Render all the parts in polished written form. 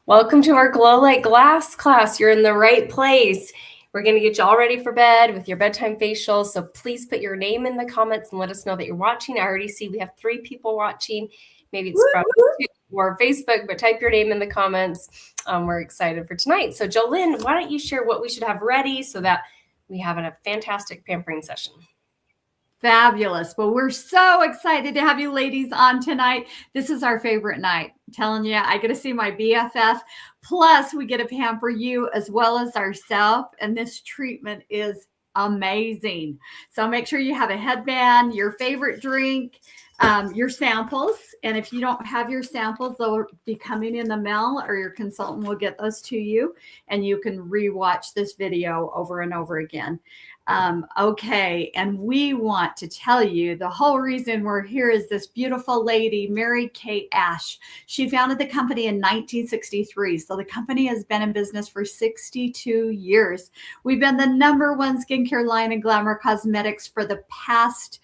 Welcome to our Glow Like Glass class. You're in the right place. We're going to get you all ready for bed with your bedtime facial. So please put your name in the comments and let us know that you're watching. I already see we have 3 people watching. Maybe it's from YouTube or Facebook, but type your name in the comments. We're excited for tonight. So Jolynn, why don't you share what we should have ready so that we have a fantastic pampering session? Fabulous. Well, we're so excited to have you ladies on tonight. This is our favorite night. I'm telling you, I get to see my BFF. Plus, we get to pamper you as well as ourselves. And this treatment is amazing. So make sure you have a headband, your favorite drink, your samples. And if you don't have your samples, they'll be coming in the mail or your consultant will get those to you. And you can rewatch this video over and over again. Okay, and we want to tell you the whole reason we're here is this beautiful lady, Mary Kay Ash. She founded the company in 1963, so the company has been in business for 62 years. We've been the #1 skincare line in Glamour Cosmetics for the past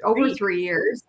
over 3 years.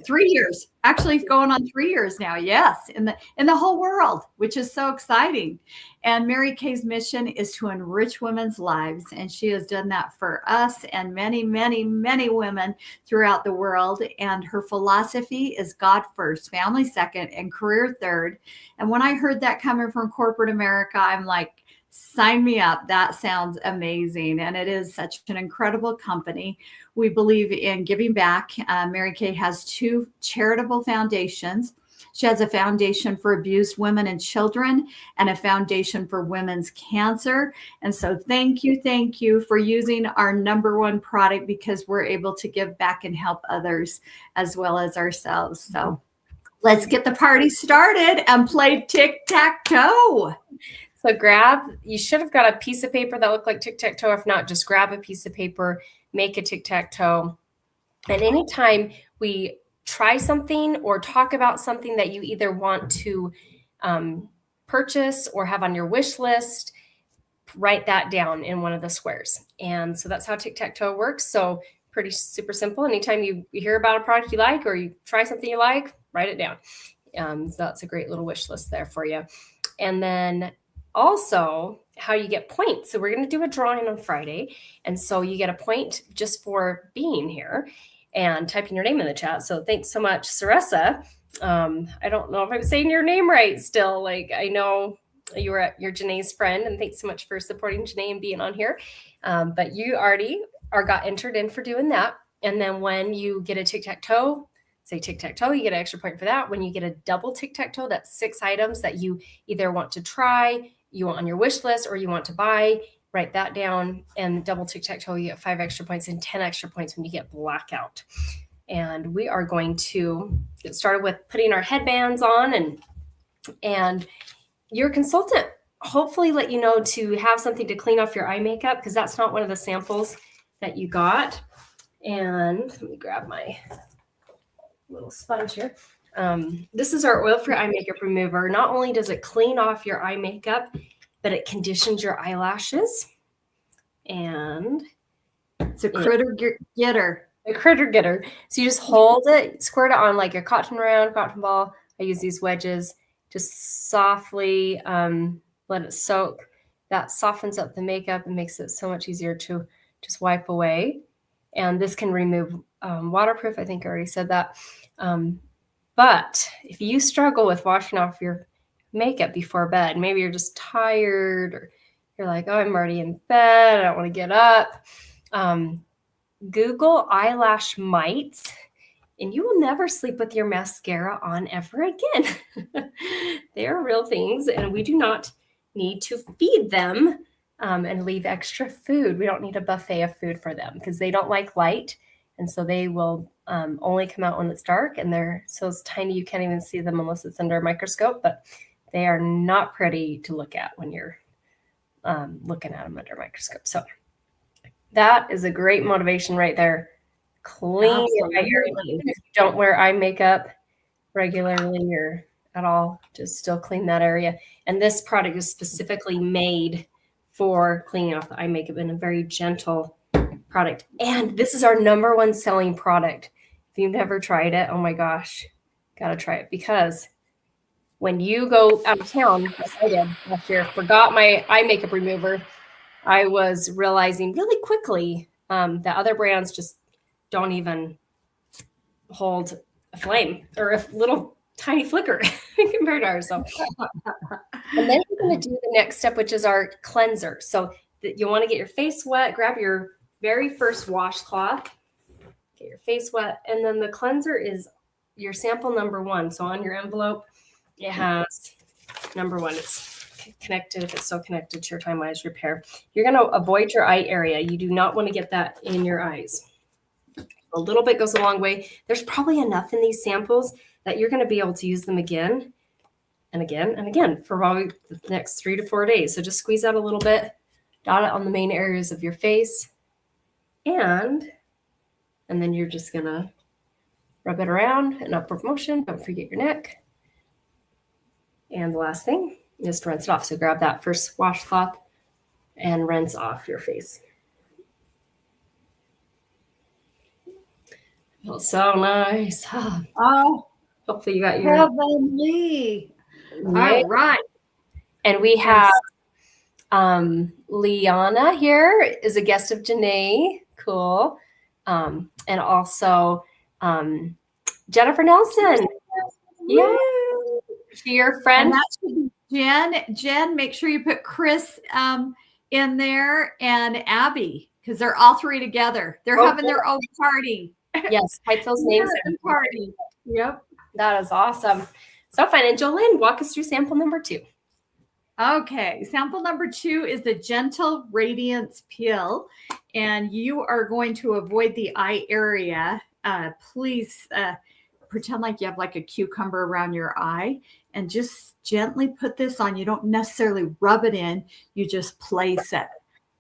3 years. Actually, it's going on 3 years now. Yes, in the whole world, which is so exciting. And Mary Kay's mission is to enrich women's lives, and she has done that for us and many, many, many women throughout the world. And her philosophy is God first, family second, and career third. And when I heard that coming from corporate America, I'm like, sign me up. That sounds amazing. And it is such an incredible company. We believe in giving back. Mary Kay has 2 charitable foundations. She has a foundation for abused women and children and a foundation for women's cancer. And so thank you for using our #1 product because we're able to give back and help others as well as ourselves. So let's get the party started and play tic-tac-toe. So you should have got a piece of paper that looked like tic-tac-toe. If not, just grab a piece of paper, make a tic-tac-toe. And anytime we try something or talk about something that you either want to purchase or have on your wish list, write that down in one of the squares. And so that's how tic-tac-toe works. So pretty super simple. Anytime you hear about a product you like or you try something you like, write it down. So that's a great little wish list there for you. And then also how you get points. So we're going to do a drawing on Friday. And so you get a point just for being here and typing your name in the chat. So thanks so much, Saressa. I don't know if I'm saying your name right still. Like, I know you're Janae's friend, and thanks so much for supporting Janae and being on here. But you already got entered in for doing that. And then when you get a tic-tac-toe, say tic-tac-toe, you get an extra point for that. When you get a double tic-tac-toe, that's 6 items that you either want to try, you want on your wish list, or you want to buy. Write that down. And double tic-tac-toe, you get 5 extra points and 10 extra points when you get blackout. And we are going to get started with putting our headbands on, and your consultant hopefully let you know to have something to clean off your eye makeup, because that's not one of the samples that you got. And let me grab my little sponge here. This is our oil-free eye makeup remover. Not only does it clean off your eye makeup, but it conditions your eyelashes. And it's a critter getter. A critter getter. So you just hold it, squirt it on like a cotton ball. I use these wedges. Just softly let it soak. That softens up the makeup and makes it so much easier to just wipe away. And this can remove waterproof. I think I already said that. But if you struggle with washing off your makeup before bed, maybe you're just tired, or you're like, oh, I'm already in bed, I don't want to get up. Google eyelash mites, and you will never sleep with your mascara on ever again. They are real things, and we do not need to feed them and leave extra food. We don't need a buffet of food for them because they don't like light. And so they will only come out when it's dark, and they're so tiny you can't even see them unless it's under a microscope, but they are not pretty to look at when you're looking at them under a microscope. So that is a great motivation right there. Clean your eye area. Even if you don't wear eye makeup regularly or at all, just still clean that area. And this product is specifically made for cleaning off the eye makeup in a very gentle product. And this is our #1 selling product. If you've never tried it, oh my gosh, gotta try it, because when you go out of town, like I did last year, forgot my eye makeup remover, I was realizing really quickly that other brands just don't even hold a flame or a little tiny flicker compared to ours. So, and then you're going to do the next step, which is our cleanser. So you want to get your face wet, grab your very first washcloth, get your face wet, and then the cleanser is your sample number 1. So on your envelope, it has number 1. It's connected, if it's still connected to your Time Eyes Repair. You're going to avoid your eye area. You do not want to get that in your eyes. A little bit goes a long way. There's probably enough in these samples that you're going to be able to use them again and again and again for probably the next 3 to 4 days. So just squeeze out a little bit, dot it on the main areas of your face, and then you're just going to rub it around in upward motion. Don't forget your neck. And the last thing is to rinse it off. So grab that first washcloth and rinse off your face. Feels so nice. Oh, hopefully you got your heavenly. All right. And we have Liana here is a guest of Janae. Cool. And also Jennifer Nelson. Yeah. She your friend? And that should be Jen. Jen, make sure you put Chris in there and Abby, because they're all 3 together. They're having their own party. Yes, type those names. Party. Yep. That is awesome. So fun. And Jolene, walk us through sample number 2. Okay. Sample number 2 is the Gentle Radiance Peel. And you are going to avoid the eye area. Please pretend like you have like a cucumber around your eye and just gently put this on. You don't necessarily rub it in. You just place it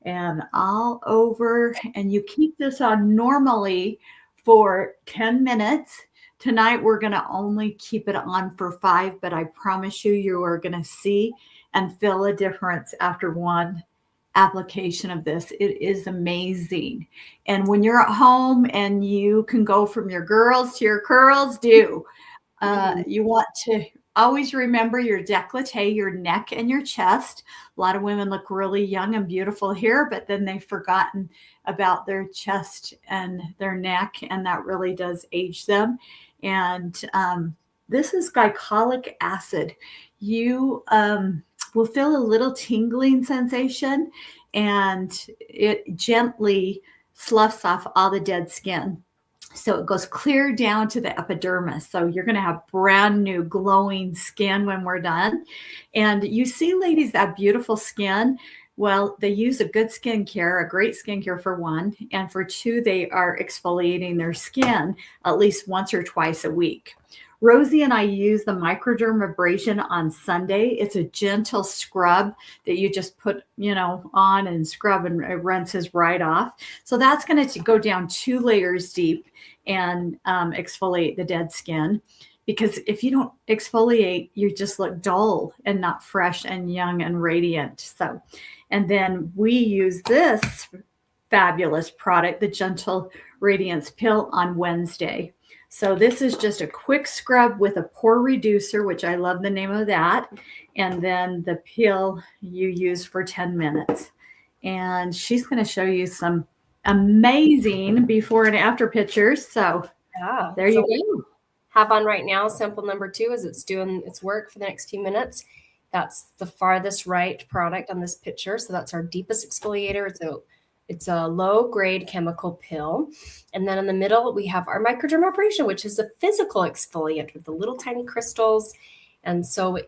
and all over. And you keep this on normally for 10 minutes. Tonight, we're going to only keep it on for 5, but I promise you, you are going to see and feel a difference after one application of this. It is amazing. And when you're at home and you can go from your girls to your curls, you want to always remember your décolleté, your neck and your chest. A lot of women look really young and beautiful here, but then they've forgotten about their chest and their neck, and that really does age them. And this is glycolic acid. You will feel a little tingling sensation, and it gently sloughs off all the dead skin. So it goes clear down to the epidermis. So you're going to have brand new glowing skin when we're done. And you see ladies that have beautiful skin. Well, they use a good skincare, a great skincare for 1. And for 2, they are exfoliating their skin at least once or twice a week. Rosie and I use the microdermabrasion on Sunday. It's a gentle scrub that you just put, on and scrub, and it rinses right off. So that's going to go down 2 layers deep and exfoliate the dead skin. Because if you don't exfoliate, you just look dull and not fresh and young and radiant. So, and then we use this fabulous product, the Gentle Radiance Pill, on Wednesday. So this is just a quick scrub with a pore reducer, which I love the name of that. And then the peel you use for 10 minutes. And she's going to show you some amazing before and after pictures. So there you go. Have on right now sample number 2 as it's doing its work for the next few minutes. That's the farthest right product on this picture. So that's our deepest exfoliator. It's a low-grade chemical pill. And then in the middle, we have our microdermabrasion, which is a physical exfoliant with the little tiny crystals. And so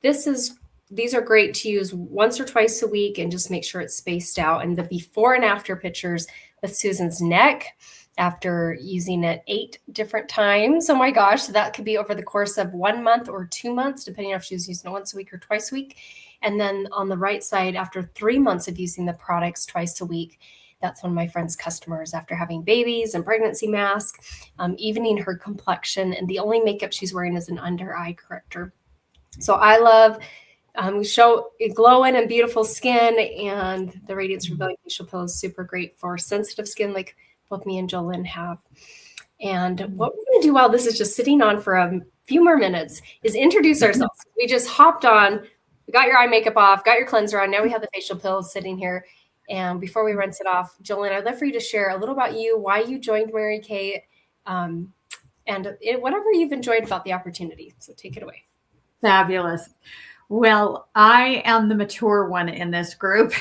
these are great to use once or twice a week, and just make sure it's spaced out. And the before and after pictures with Susan's neck after using it 8 different times. Oh my gosh. So that could be over the course of 1 month or 2 months, depending on if she was using it once a week or twice a week. And then on the right side, after 3 months of using the products twice a week, that's one of my friend's customers after having babies and pregnancy mask, evening her complexion. And the only makeup she's wearing is an under eye corrector. So I love show glowing and beautiful skin, and the Radiance Rebellion Facial Pill is super great for sensitive skin like both me and Jolene have. And what we're going to do while this is just sitting on for a few more minutes is introduce ourselves. We just hopped on, we got your eye makeup off, got your cleanser on. Now we have the facial pills sitting here. And before we rinse it off, Jolene, I'd love for you to share a little about you, why you joined Mary Kay, and whatever you've enjoyed about the opportunity. So take it away. Fabulous. Well, I am the mature one in this group.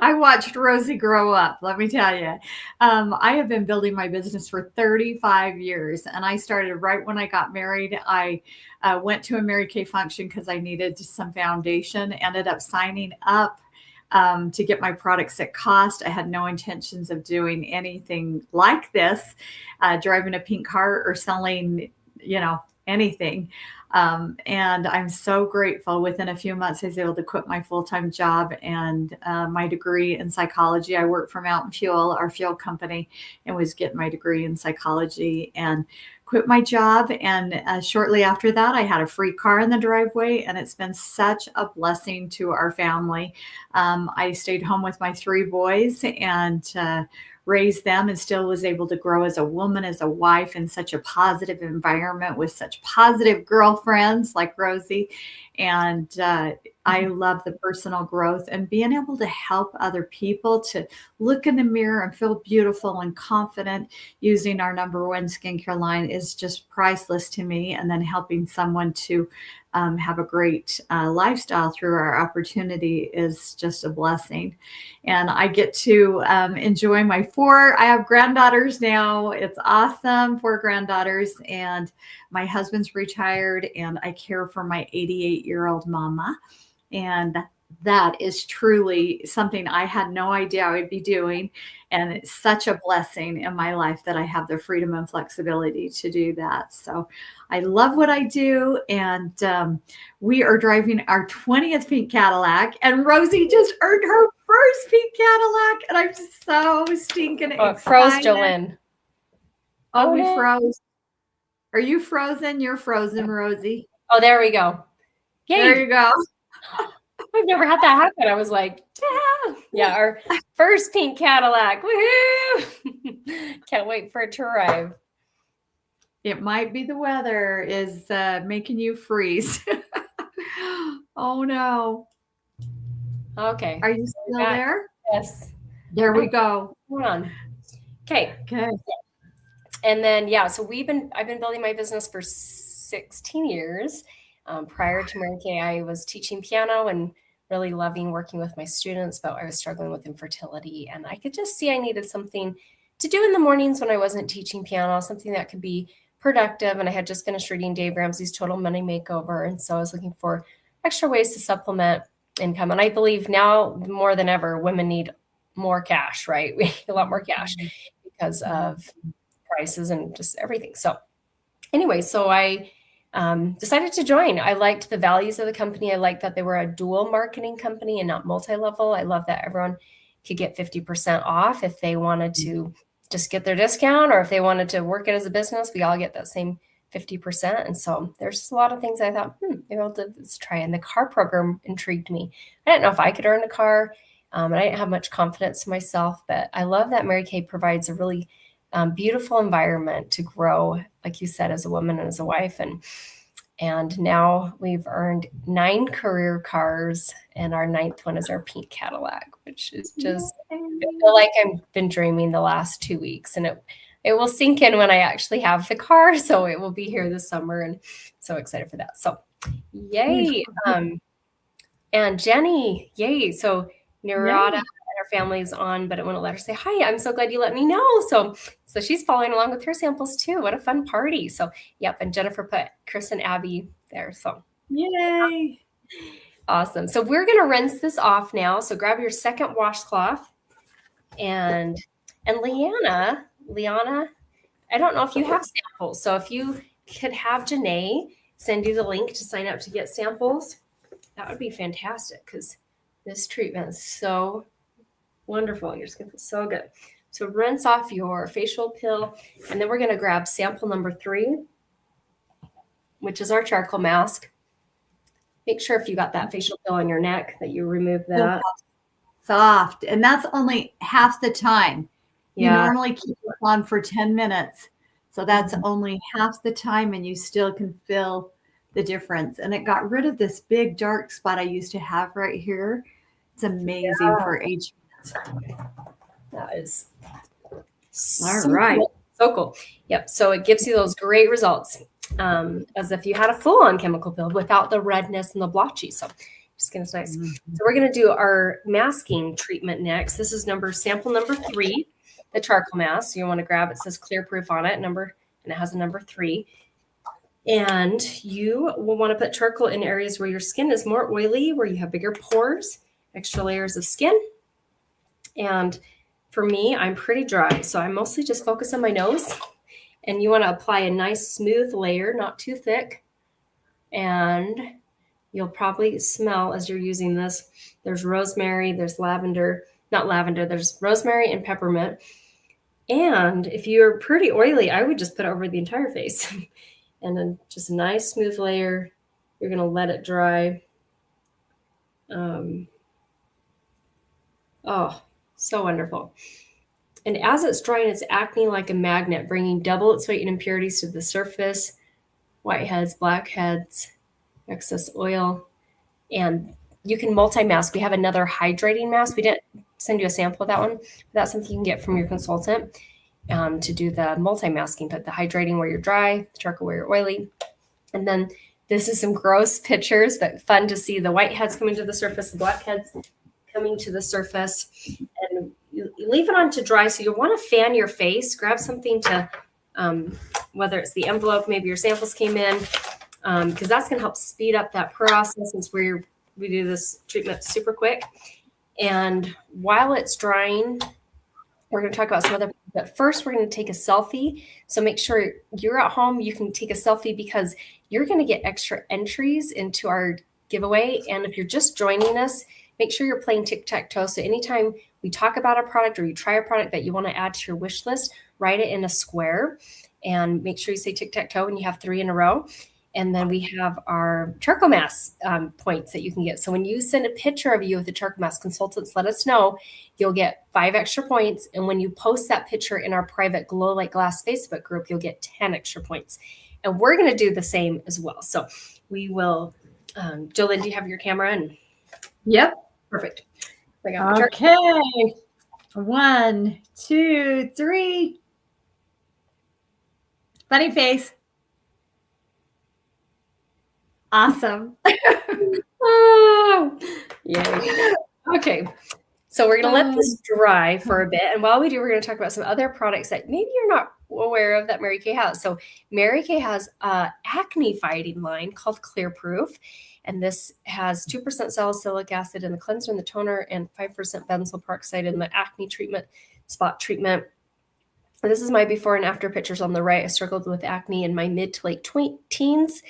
I watched Rosie grow up, let me tell you. I have been building my business for 35 years, and I started right when I got married. I went to a Mary Kay function because I needed some foundation, ended up signing up to get my products at cost. I had no intentions of doing anything like this, driving a pink car or selling, anything. And I'm so grateful. Within a few months, I was able to quit my full-time job and my degree in psychology. I worked for Mountain Fuel, our fuel company, and was getting my degree in psychology and quit my job. And shortly after that, I had a free car in the driveway, and it's been such a blessing to our family. I stayed home with my 3 boys and raised them, and still was able to grow as a woman, as a wife, in such a positive environment with such positive girlfriends like Rosie. And I love the personal growth and being able to help other people to look in the mirror and feel beautiful and confident using our #1 skincare line is just priceless to me. And then helping someone to have a great lifestyle through our opportunity is just a blessing. And I get to enjoy I have granddaughters now. It's awesome, 4 granddaughters, and my husband's retired, and I care for my 88-year-old mama. And that is truly something I had no idea I would be doing. And it's such a blessing in my life that I have the freedom and flexibility to do that. So I love what I do. And we are driving our 20th pink Cadillac, and Rosie just earned her first pink Cadillac. And I'm just so stinking excited. Froze, Jolene. Oh, we froze. Are you frozen? You're frozen, Rosie. Oh, there we go. Yay. There you go. I've never had that happen. I was like, yeah, our first pink Cadillac. Woohoo! Can't wait for it to arrive. It might be the weather is making you freeze. Oh, no. Okay. Are you still there? Yes. There we go. Hold on. Okay. And then, so I've been building my business for 16 years. Prior to Mary Kay, I was teaching piano and really loving working with my students, but I was struggling with infertility, and I could just see I needed something to do in the mornings when I wasn't teaching piano, something that could be productive. And I had just finished reading Dave Ramsey's Total Money Makeover, and so I was looking for extra ways to supplement income. And I believe now more than ever, women need more cash, right? We need a lot more cash because of prices and just everything. So anyway, so I decided to join. I liked the values of the company. I liked that they were a dual marketing company and not multi-level. I love that everyone could get 50% off if they wanted to just get their discount, or if they wanted to work it as a business, we all get that same 50%. And so there's just a lot of things I thought, maybe let's try. And the car program intrigued me. I didn't know if I could earn a car, and I didn't have much confidence in myself, but I love that Mary Kay provides a really beautiful environment to grow, like you said, as a woman and as a wife. And now we've earned 9 career cars, and our 9th one is our pink Cadillac, which is just, I feel like I've been dreaming the last 2 weeks, and it will sink in when I actually have the car. So it will be here this summer, and so excited for that. So yay. And Jenny, yay. So Narada, our family's on, but I want to let her say hi. I'm so glad you let me know. So she's following along with her samples too. What a fun party. So yep. And Jennifer put Chris and Abby there. So yay. Awesome. So we're going to rinse this off now. So grab your second washcloth, and Liana, I don't know if you have samples. So if you could have Janae send you the link to sign up to get samples, that would be fantastic, because this treatment is so wonderful. Your skin feels so good. So rinse off your facial pill, and then we're going to grab sample number 3, which is our charcoal mask. Make sure if you got that facial pill on your neck that you remove that. Soft. And that's only half the time. You normally keep it on for 10 minutes. So that's only half the time, and you still can feel the difference. And it got rid of this big dark spot I used to have right here. It's amazing for age. That is All so right. cool. So cool. Yep. So it gives you those great results, as if you had a full-on chemical peel without the redness and the blotchy. So skin is nice. So we're going to do our masking treatment next. This is sample number 3, the charcoal mask. So you want to grab, it says clear proof on it, and it has a number 3. And you will want to put charcoal in areas where your skin is more oily, where you have bigger pores, extra layers of skin. And for me, I'm pretty dry, so I mostly just focus on my nose. And you want to apply a nice smooth layer, not too thick. And you'll probably smell as you're using this. There's rosemary, there's there's rosemary and peppermint. And if you're pretty oily, I would just put it over the entire face. And then just a nice smooth layer. You're going to let it dry. Oh, so wonderful. And as it's drying, it's acting like a magnet, bringing double its weight in impurities to the surface, whiteheads, blackheads, excess oil. And you can multi-mask. We have another hydrating mask. We didn't send you a sample of that one, but that's something you can get from your consultant to do the multi-masking. Put the hydrating where you're dry, the charcoal where you're oily. And then this is some gross pictures, but fun to see the whiteheads coming to the surface, the blackheads coming to the surface. And you leave it on to dry. So you'll want to fan your face, grab something to, whether it's the envelope, maybe your samples came in, because that's going to help speed up that process since we do this treatment super quick. And while it's drying, we're going to talk about some other, but first we're going to take a selfie. So make sure you're at home, you can take a selfie because you're going to get extra entries into our giveaway. And if you're just joining us, make sure you're playing tic-tac-toe. So anytime we talk about a product or you try a product that you want to add to your wish list, write it in a square and make sure you say tic-tac-toe when you have 3 in a row. And then we have our charcoal mask points that you can get. So when you send a picture of you with the charcoal mask, consultants let us know. You'll get 5 extra points. And when you post that picture in our private Glow Like Glass Facebook group, you'll get 10 extra points. And we're going to do the same as well. So we will, Jolynn, do you have your camera? And Yep. Perfect. Okay. 1, 2, 3. Funny face. Awesome. Oh, yay. Okay. So we're going to let this dry for a bit. And while we do, we're going to talk about some other products that maybe you're not aware of that Mary Kay has. So Mary Kay has a acne fighting line called Clear Proof. And this has 2% salicylic acid in the cleanser and the toner and 5% benzoyl peroxide in the acne treatment, spot treatment. And this is my before and after pictures on the right. I struggled with acne in my mid to late 20s.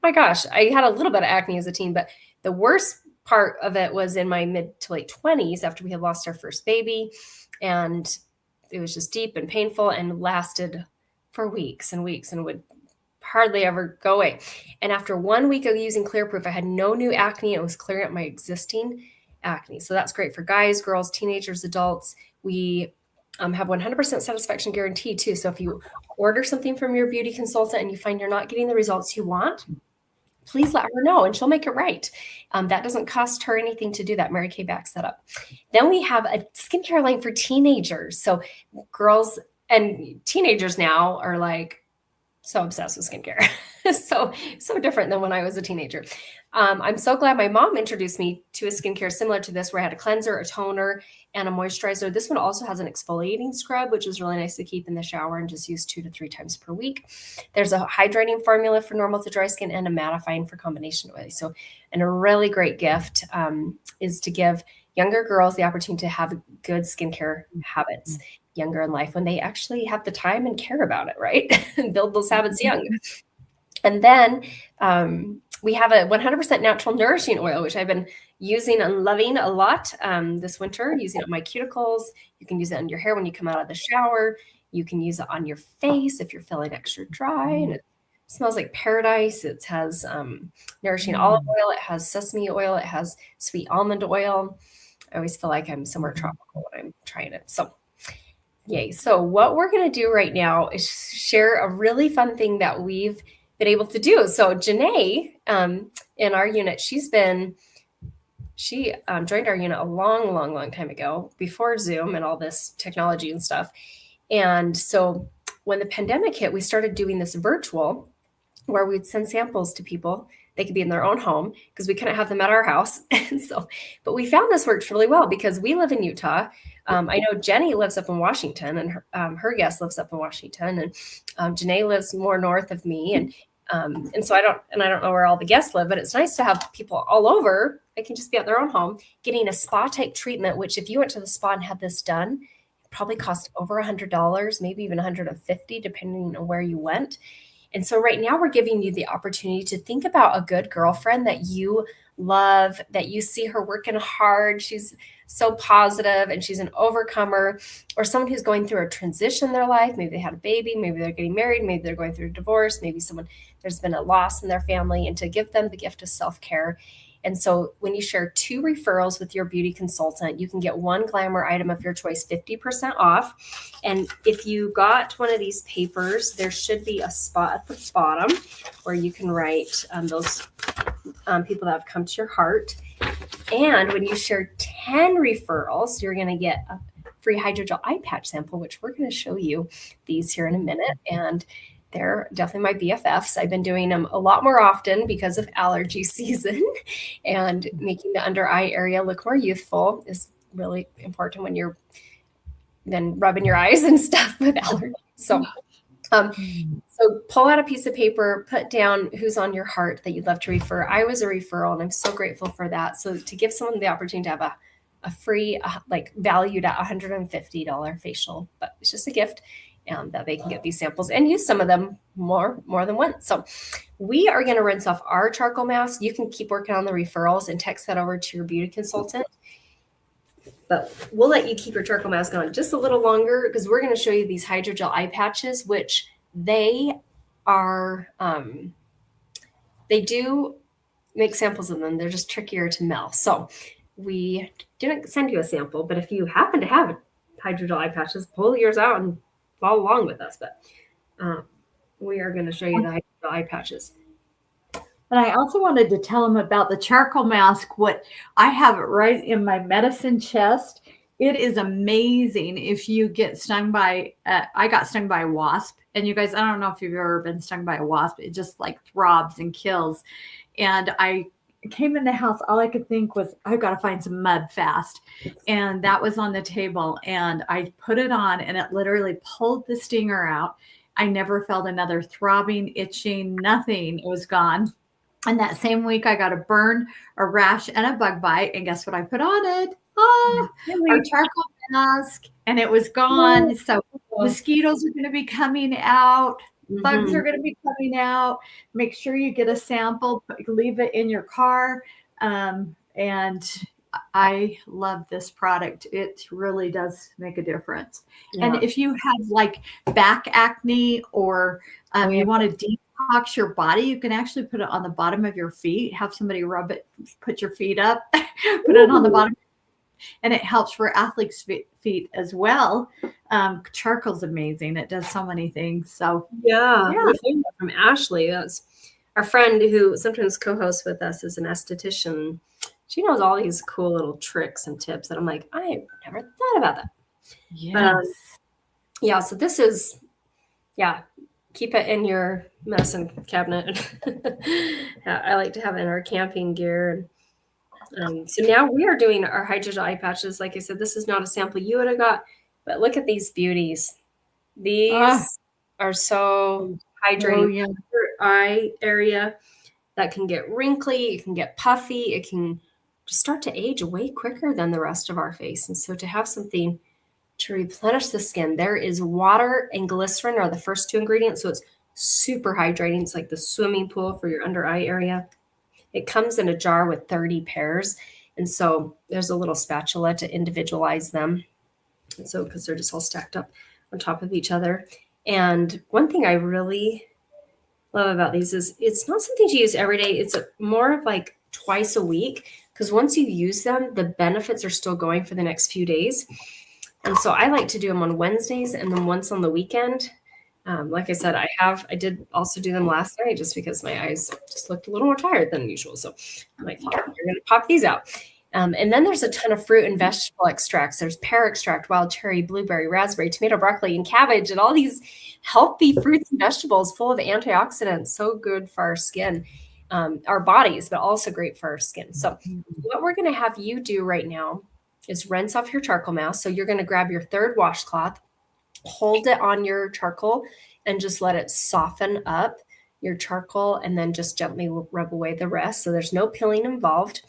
My gosh, I had a little bit of acne as a teen, but the worst part of it was in my mid to late 20s after we had lost our first baby. And it was just deep and painful and lasted for weeks and weeks and would hardly ever go away. And after 1 week of using Clear Proof, I had no new acne. It was clearing up my existing acne. So that's great for guys, girls, teenagers, adults. We have 100% satisfaction guarantee too. So if you order something from your beauty consultant and you find you're not getting the results you want, please let her know and she'll make it right. That doesn't cost her anything to do that. Mary Kay backs that up. Then we have a skincare line for teenagers. So girls and teenagers now are like so obsessed with skincare. so different than when I was a teenager. I'm so glad my mom introduced me to a skincare similar to this, where I had a cleanser, a toner, and a moisturizer. This one also has an exfoliating scrub, which is really nice to keep in the shower and just use 2 to 3 times per week. There's a hydrating formula for normal to dry skin and a mattifying for combination oil. So, and a really great gift is to give younger girls the opportunity to have good skincare habits younger in life when they actually have the time and care about it, right? And build those habits young. And then we have a 100% natural nourishing oil, which I've been using and loving a lot this winter, using it on my cuticles. You can use it on your hair when you come out of the shower. You can use it on your face if you're feeling extra dry. And it smells like paradise. It has nourishing olive oil. It has sesame oil. It has sweet almond oil. I always feel like I'm somewhere tropical when I'm trying it. So Yay. So what we're going to do right now is share a really fun thing that we've been able to do. So Janae, in our unit, she joined our unit a long time ago, before Zoom and all this technology and stuff. And so when the pandemic hit, we started doing this virtual where we'd send samples to people. They could be in their own home because we couldn't have them at our house. And so, but we found this works really well because we live in Utah. I know Jenny lives up in Washington, and her guest lives up in Washington, and Janae lives more north of me, and so I don't know where all the guests live, but it's nice to have people all over. They can just be at their own home getting a spa type treatment. Which, if you went to the spa and had this done, it probably cost over $100, maybe even $150, depending on where you went. And so right now we're giving you the opportunity to think about a good girlfriend that you love, that you see her working hard. She's so positive and she's an overcomer, or someone who's going through a transition in their life. Maybe they had a baby, maybe they're getting married, maybe they're going through a divorce, maybe there's been a loss in their family, and to give them the gift of self-care. And so when you share 2 referrals with your beauty consultant, you can get 1 glamour item of your choice 50% off. And if you got one of these papers, there should be a spot at the bottom where you can write those people that have come to your heart. And when you share 10 referrals, you're going to get a free hydrogel eye patch sample, which we're going to show you these here in a minute. And they're definitely my BFFs. I've been doing them a lot more often because of allergy season, and making the under eye area look more youthful is really important when you're then rubbing your eyes and stuff with allergies. So pull out a piece of paper, put down who's on your heart that you'd love to refer. I was a referral, and I'm so grateful for that. So to give someone the opportunity to have a free, valued at $150 facial, but it's just a gift. That they can get these samples and use some of them more than once. So we are going to rinse off our charcoal mask. You can keep working on the referrals and text that over to your beauty consultant. But we'll let you keep your charcoal mask on just a little longer because we're going to show you these hydrogel eye patches, which they do make samples of them. They're just trickier to melt. So we didn't send you a sample, but if you happen to have hydrogel eye patches, pull yours out and follow along with us. But we are going to show you the eye patches. And I also wanted to tell them about the charcoal mask. What I have it right in my medicine chest. It is amazing if you get stung by, I got stung by a wasp. And you guys, I don't know if you've ever been stung by a wasp. It just throbs and kills. And I came in the house, all I could think was, I've got to find some mud fast. And that was on the table. And I put it on, and it literally pulled the stinger out. I never felt another throbbing, itching, nothing. It was gone. And that same week, I got a burn, a rash, and a bug bite. And guess what I put on it? Our charcoal mask. And it was gone. So mosquitoes are going to be coming out. Bugs are going to be coming out. Make sure you get a sample, leave it in your car. And I love this product. It really does make a difference. Yeah. And if you have back acne, or you want to detox your body, you can actually put it on the bottom of your feet, have somebody rub it, put your feet up, put it on the bottom. And it helps for athletes' feet as well. Charcoal's amazing. It does so many things. So yeah. From Ashley, that's our friend who sometimes co-hosts with us, is an esthetician. She knows all these cool little tricks and tips that I'm like, I never thought about that. Yes. So this is, keep it in your medicine cabinet. I like to have it in our camping gear. So now we are doing our hydrogel eye patches. Like I said, this is not a sample you would have got, but look at these beauties. These are so hydrating. Your eye area that can get wrinkly, it can get puffy, it can just start to age way quicker than the rest of our face. And so to have something to replenish the skin, there is water and glycerin are the first 2 ingredients. So it's super hydrating. It's like the swimming pool for your under eye area. It comes in a jar with 30 pairs. And so there's a little spatula to individualize them. And so, because they're just all stacked up on top of each other. And one thing I really love about these is it's not something to use every day. It's more of twice a week, because once you use them, the benefits are still going for the next few days. And so I like to do them on Wednesdays and then once on the weekend. Like I said, I did also do them last night just because my eyes just looked a little more tired than usual. So I'm like, here, you're going to pop these out. And then there's a ton of fruit and vegetable extracts. There's pear extract, wild cherry, blueberry, raspberry, tomato, broccoli, and cabbage, and all these healthy fruits and vegetables full of antioxidants. So good for our skin, our bodies, but also great for our skin. So what we're going to have you do right now is rinse off your charcoal mask. So you're going to grab your third washcloth, hold it on your charcoal, and just let it soften up your charcoal, and then just gently rub away the rest. So there's no peeling involved.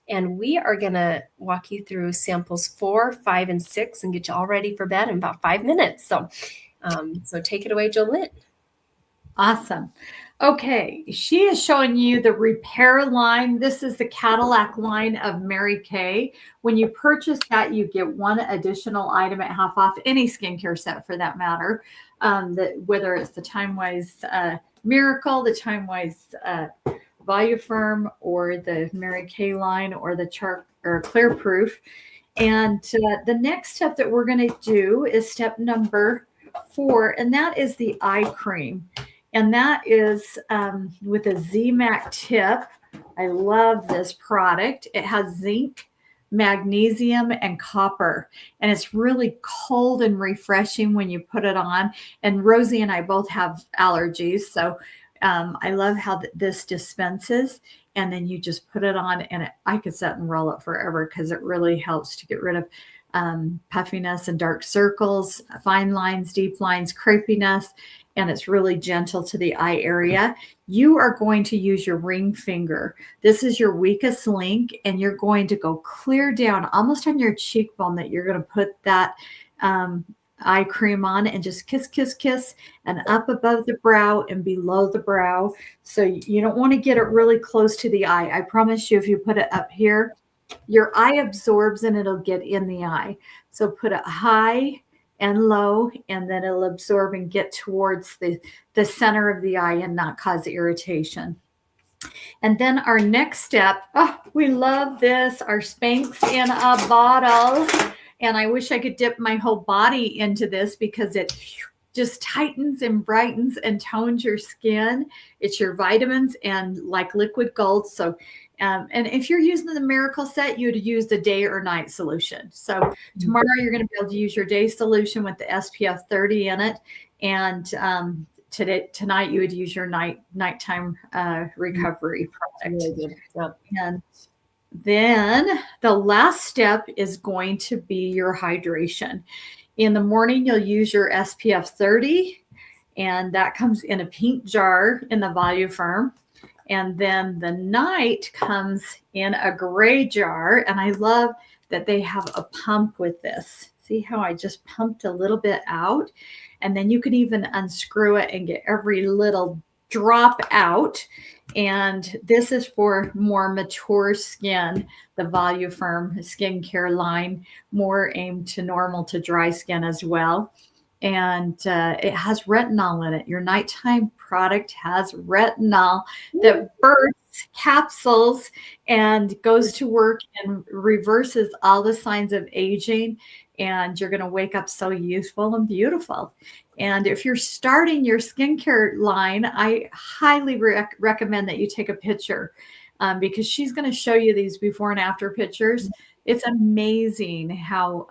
And we are going to walk you through samples 4, 5, and 6 and get you all ready for bed in about 5 minutes. So, so take it away, Jolynn. Awesome. Okay, she is showing you the repair line. This is the Cadillac line of Mary Kay. When you purchase that, you get one additional item at half off, any skincare set for that matter. Whether it's the Time Wise Miracle, the Time Wise Volume Firm, or the Mary Kay line, or the Clear Proof. And the next step that we're going to do is step number 4, and that is the eye cream. And that is with a ZMAC tip. I love this product. It has zinc, magnesium, and copper. And it's really cold and refreshing when you put it on. And Rosie and I both have allergies. So I love how this dispenses. And then you just put it on, and I could sit and roll it forever because it really helps to get rid of puffiness and dark circles, fine lines, deep lines, crepiness, and it's really gentle to the eye area. You are going to use your ring finger. This is your weakest link, and you're going to go clear down almost on your cheekbone that you're going to put that eye cream on, and just kiss, kiss, kiss, and up above the brow and below the brow. So you don't want to get it really close to the eye. I promise you, if you put it up here, your eye absorbs and it'll get in the eye. So put it high and low, and then it'll absorb and get towards the center of the eye and not cause irritation. And then our next step, we love this, our Spanx in a bottle. And I wish I could dip my whole body into this because it just tightens and brightens and tones your skin. It's your vitamins and like liquid gold. So and if you're using the Miracle set, you'd use the day or night solution. So tomorrow you're going to be able to use your day solution with the SPF 30 in it. And tonight you would use your nighttime recovery product. Really good. Yep. And then the last step is going to be your hydration. In the morning, you'll use your SPF 30, and that comes in a pink jar in the Volume Firm. And then the night comes in a gray jar. And I love that they have a pump with this. See how I just pumped a little bit out? And then you can even unscrew it and get every little drop out. And this is for more mature skin, the Volume Firm skincare line, more aimed to normal to dry skin as well. And it has retinol in it. Your nighttime product has retinol that bursts capsules and goes to work and reverses all the signs of aging. And you're going to wake up so youthful and beautiful. And if you're starting your skincare line, I highly recommend that you take a picture because she's going to show you these before and after pictures. It's amazing how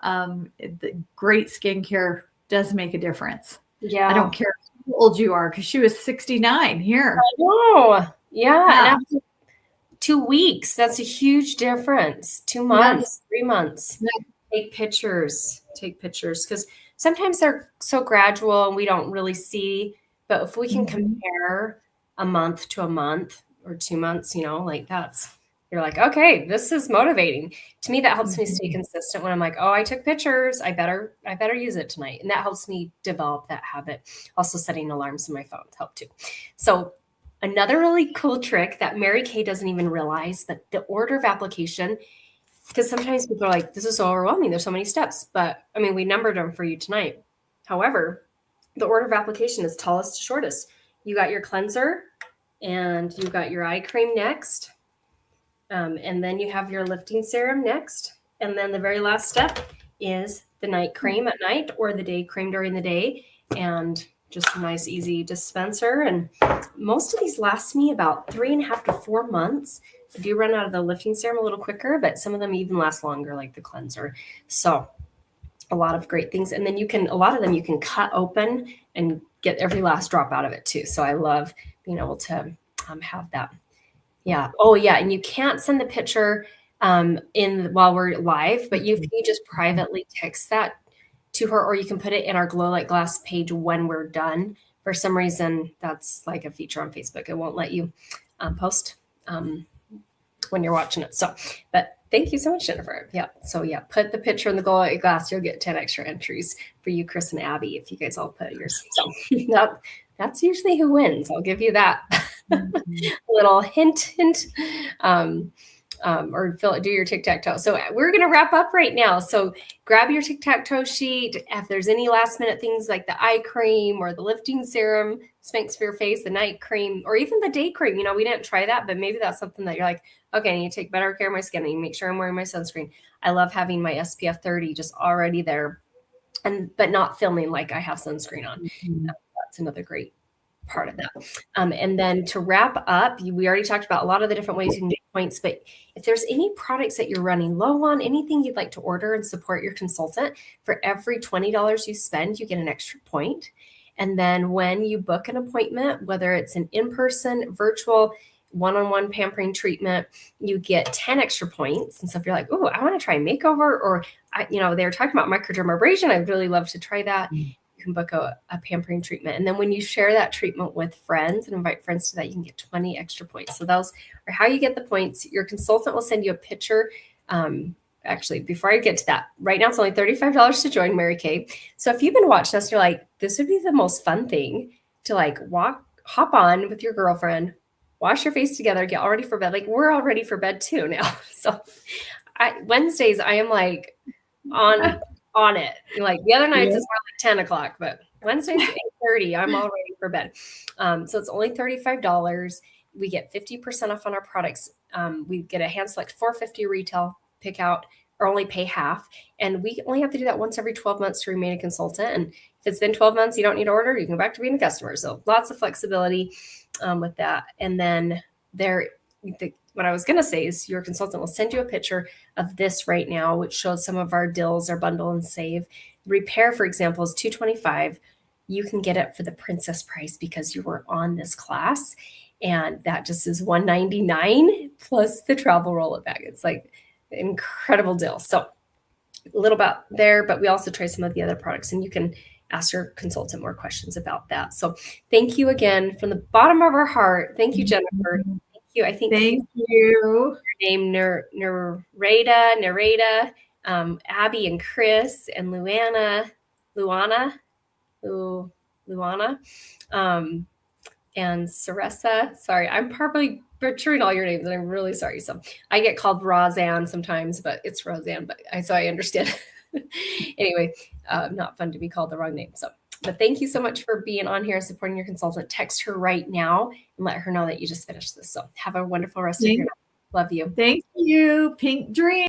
the great skincare does make a difference. Yeah. I don't care how old you are because she was 69 here. I know. Yeah. And after 2 weeks, that's a huge difference. 2 months, 3 months. Yeah. Take pictures because sometimes they're so gradual and we don't really see. But if we can compare a month to a month or 2 months, like you're like, okay, this is motivating. To me, that helps me stay consistent when I'm like, oh, I took pictures. I better use it tonight. And that helps me develop that habit. Also setting alarms on my phone help too. So another really cool trick that Mary Kay doesn't even realize, but the order of application, because sometimes people are like, this is so overwhelming. There's so many steps. But I mean, we numbered them for you tonight. However, the order of application is tallest to shortest. You got your cleanser and you got your eye cream next. And then you have your lifting serum next. And then the very last step is the night cream at night or the day cream during the day, and just a nice, easy dispenser. And most of these last me about 3.5 to 4 months. I do run out of the lifting serum a little quicker, but some of them even last longer, like the cleanser. So a lot of great things. And then a lot of them you can cut open and get every last drop out of it too. So I love being able to have that. Yeah. Oh yeah. And you can't send the picture while we're live, but you just privately text that to her, or you can put it in our Glow Like Glass page when we're done. For some reason, that's like a feature on Facebook. It won't let you post when you're watching it. So, but thank you so much, Jennifer. Yeah. So yeah, put the picture in the Glow Like Glass. You'll get 10 extra entries for you, Chris and Abby, if you guys all put yours. So that's usually who wins. I'll give you that little hint. Or do your tic-tac-toe. So we're going to wrap up right now. So grab your tic-tac-toe sheet. If there's any last minute things like the eye cream or the lifting serum, Spanx for your face, the night cream, or even the day cream, we didn't try that, but maybe that's something that you're like, okay, I need to take better care of my skin. I need to make sure I'm wearing my sunscreen. I love having my SPF 30 just already there, but not feeling like I have sunscreen on. That's another great part of that. And then to wrap up, we already talked about a lot of the different ways you can get points, but if there's any products that you're running low on, anything you'd like to order and support your consultant, for every $20 you spend, you get an extra point. And then when you book an appointment, whether it's an in-person, virtual, one-on-one pampering treatment, you get 10 extra points. And so if you're like, oh, I want to try a makeover, or they were talking about microdermabrasion, I'd really love to try that. You can book a pampering treatment. And then when you share that treatment with friends and invite friends to that, you can get 20 extra points. So those are how you get the points. Your consultant will send you a picture. Actually, before I get to that, right now it's only $35 to join Mary Kay. So if you've been watching us, you're like, this would be the most fun thing to hop on with your girlfriend, wash your face together, get all ready for bed. Like, we're all ready for bed too now. So Wednesdays, I am like on it. Like the other nights, it's more like 10 o'clock, but Wednesday's 8:30. I'm all ready for bed. So it's only $35. We get 50% off on our products. We get a hand select $4.50 retail pick out, or only pay half. And we only have to do that once every 12 months to remain a consultant. And if it's been 12 months, you don't need to order, you can go back to being a customer. So lots of flexibility with that. And then what I was going to say is your consultant will send you a picture of this right now, which shows some of our deals, our bundle and save. Repair, for example, is $225. You can get it for the princess price because you were on this class. And that just is $199 plus the travel roll-it bag. It's like an incredible deal. So a little about there, but we also try some of the other products, and you can ask your consultant more questions about that. So thank you again from the bottom of our heart. Thank you, Jennifer. I think thank you. Your name Nareda, Abby and Chris and Luana, and Saressa. Sorry, I'm probably butchering all your names, and I'm really sorry. So I get called Roseanne sometimes, but it's Roseanne. But so I understand. Anyway, not fun to be called the wrong name. So. But thank you so much for being on here, supporting your consultant. Text her right now and let her know that you just finished this. So have a wonderful rest of your night. Love you. Thank you. Pink Dream.